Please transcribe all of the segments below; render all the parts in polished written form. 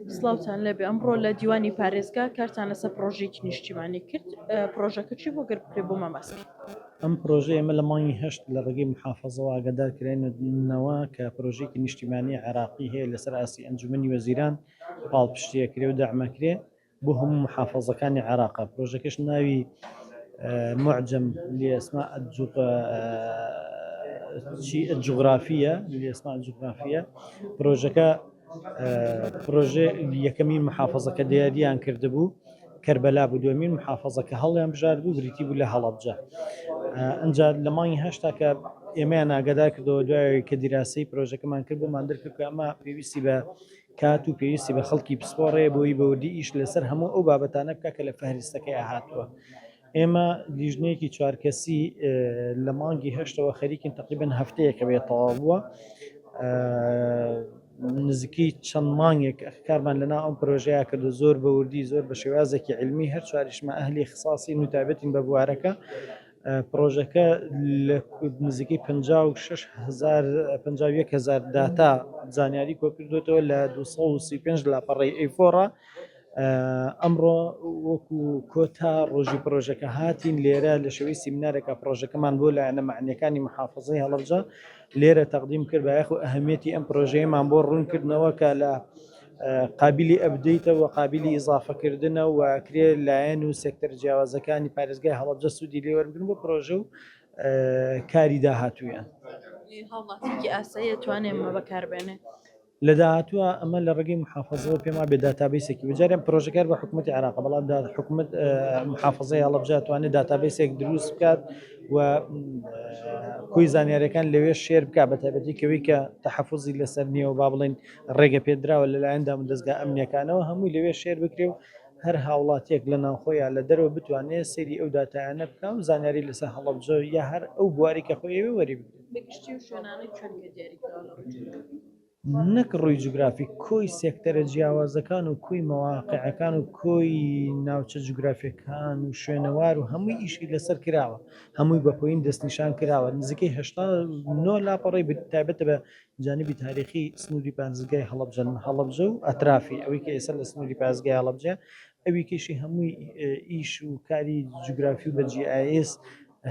سلااوان لەبێ ئەمڕۆ لە دیوانی پارێزگا کارتان لەسەر پرۆژێکی نیشتیمانی کرد پرۆژەکە چی بۆ گەربکرێ بۆ مەمەسک ئەم پرۆژە ئێمە لە مانگی هەشت لە ڕێگەی محافەزەوە ئاگادارکرێنەوە کە پرۆژێکی نیشتیمانی عێراقی هەیە لەسەر ئاسی ئەنجومەنی وەزیران پاڵپشتیەکرێ و داعمەکرێ بۆ هەموو محافەزەکانی عێراقا. پرۆژەکەش ناوی معجم لأسماء الجغرافية پرۆژەکە پرۆژێ یەکەمین محافەزە کە دیارییان کردبوو کەربەلا بوو، دووەمین محافەزە کە هەڵیان بژار بوو بریتی بوو لە هەڵەبجە. ئەنجا لە مانگی هەشتا کە ئێمەیان ئاگادار کردەوە دوای کە دیراسی پرۆژەکەمان کرد بۆمان دەرکرد کە ئەمە پێویستی بە کات و پێویستی بە خەڵکی پسپۆڕەیە بۆی بەوردی ئیش لەسەر هەموو ئەو بابەتانە بکە کە لە فەهرستەکەی هاتووە. ئێمە لیژنەیەکی چوارکەسی لە مانگی هەشتەوە خەریکین تقریبەن هەفتەیەکە بێت تەواو بووە، نزیکی چەند مانگێک کارمان لەناو ئەم پرۆژەیە کردو زۆر بەوردی زۆر بە شێوازێکی علمی هەر چواریشمە ئەهلی اختصاصی و تایبەتین بە بوارەکە. پرۆژەکە لە نزیکەی 56,000 داتا زانیاری کۆکردوێتەوە لە 235 لاپەڕەی ئەیفۆڕە. ئەمڕۆ وەکو کۆتا ڕۆژی پرۆژەکە هاتین لێرە لە شێوەی سیمینارێکە پرۆژەکەمان بۆ لایەنە معنیەکانی محافەزەی هەڵەبجە لێرە تەقدیم کرد بە یاخو ئەهەمیەتی ئەم پرۆژەیەمان بۆ ڕوونکردنەوە کە لە قابلی ئەبدەیتەوە قابلی ئیزافەکردنە و کرێ لایەن و سێکتەر جیاوازەکانی پارێزگای هەڵەبجە سوودی لێوەربگرن بۆ پرۆژە و کاری داهاتوویان. هاوڵاتێکی ئاسایی توانێ ئەمە بەکاربێنێ لە داهاتووە ئەمە لە ڕێگەی محافەزەوە پێما بێ داتابیسێکی بجارێن پرۆژەکار بە حکوومەتی عێراق بەڵام حکوومەت محافەزەی هەڵەبجە توانێت داتابیسێک دروست بکات و کۆی زانیاریەکان لەوێ شێر بکات بە تایبەتیکەوەی کە تەحەفوزی لەسەر نییە و با بڵێن ڕێگە پێدراوە لەلایەن دامودەستگا ئەمنیەکانەوە هەمووی لەوێ شێر بکرێ و هەر هاوڵاتیەک لە ناوخۆیان لە دەرەوە بتوانێت سەیری ئەو داتایانە بکە و زانیاری لەسەر هەڵەبجە یا هەر ئەو بواری کە خۆی ئەوێ وەری بگرێت. نەک ڕووی جوگرافی کۆی سێکتەرە جیاوازەکان و کۆی مەواقعەکان و کۆی ناوچە جوگرافیەکان و شوێنەوار و هەمووی ئیشی لەسەر کراوە، هەمووی بە پۆین دەستنیشان کراوە. نزیکەی 89 لاپەڕی تایبەتە بە جانبی تاریخی سنووری پارێزگای هەڵەبجە و ئەترافی ئەوەی کە ئێستا لە سنووری پارێزگای هەڵەبجە ئەوی کەشی هەمووی ئیش و کاری جوگرافی و بە GIS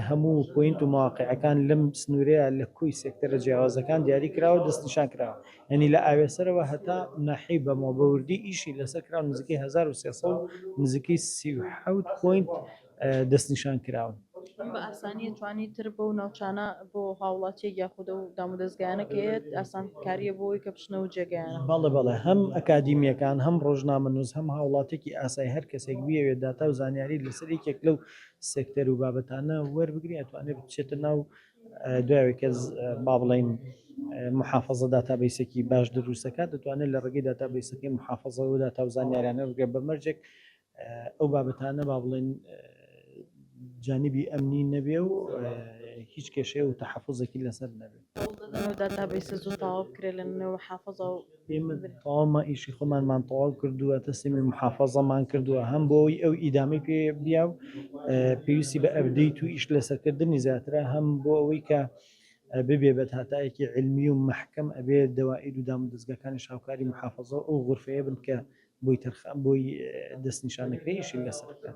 هەموو پۆینت و مواقعەکان لەم سنوورەیە لە کۆی سێکتەرە جیاوازەکان دیاری کراوە دەستنیشان کراوە. یعنی لە ئاوێسەرەوە هەتا ناحی بەوردی ئیشی لەسەر کراوە نزیکەی 1300 نزیکەی 37 پۆینت دەستنیشان کراون. بە ئاسانی توانی تر بۆ ناوچانە بۆ هاوڵاتیە یاخودە و دامودەستگایانەکەیت ئاسانکاریە بۆی کە بچنەوە جێگەیانە. بەڵێ هەم ئەکادیمیەکان هەم ڕۆژنامەنووس هەم هاوڵاتێکی ئاسایی هەر کەسێک بوێت داتا و زانیاری لەسەر یەکێک لەو سێکتەر و بابەتانە وەربگری ئەتوانێت بچێتە ناو دوایەوەی کە با بڵێن محافەزە داتابیسێکی باش دروستەکات دەتوانێت لە ڕێگەی داتابیسەکەی محافەزە و داتا و زانیاریانە بگرێت بەمەرجێک ئەو بابەتانە با بڵێن جانبی ئەمنی نەبێ و هیچ کێشەیە و تەحەفوزێکی لەسەر نەبێت. داتابیسە زۆر تەواو بکرێت لەنێو محافەزە و ئێمە تەواومە ئیشی خۆمانمان تەواو کردووە تەسلیمی محافەزەمان کردووە هەم بۆەوەی ئەو ئیدامی پێ بیا و پێویستی بە ئەبدەیت و ئیش لەسەرکردنی زیاترە هەم بۆ ئەوەی کە ببێ بە هاتایەکی علمی و محکەم ئەبێت دەوائیر و دامودەستگاکانی شاوکاری محافەزە ئەو غورفەیە بن کە بۆی دەستنیشانەکرێ ئیشی لەسەر بکات.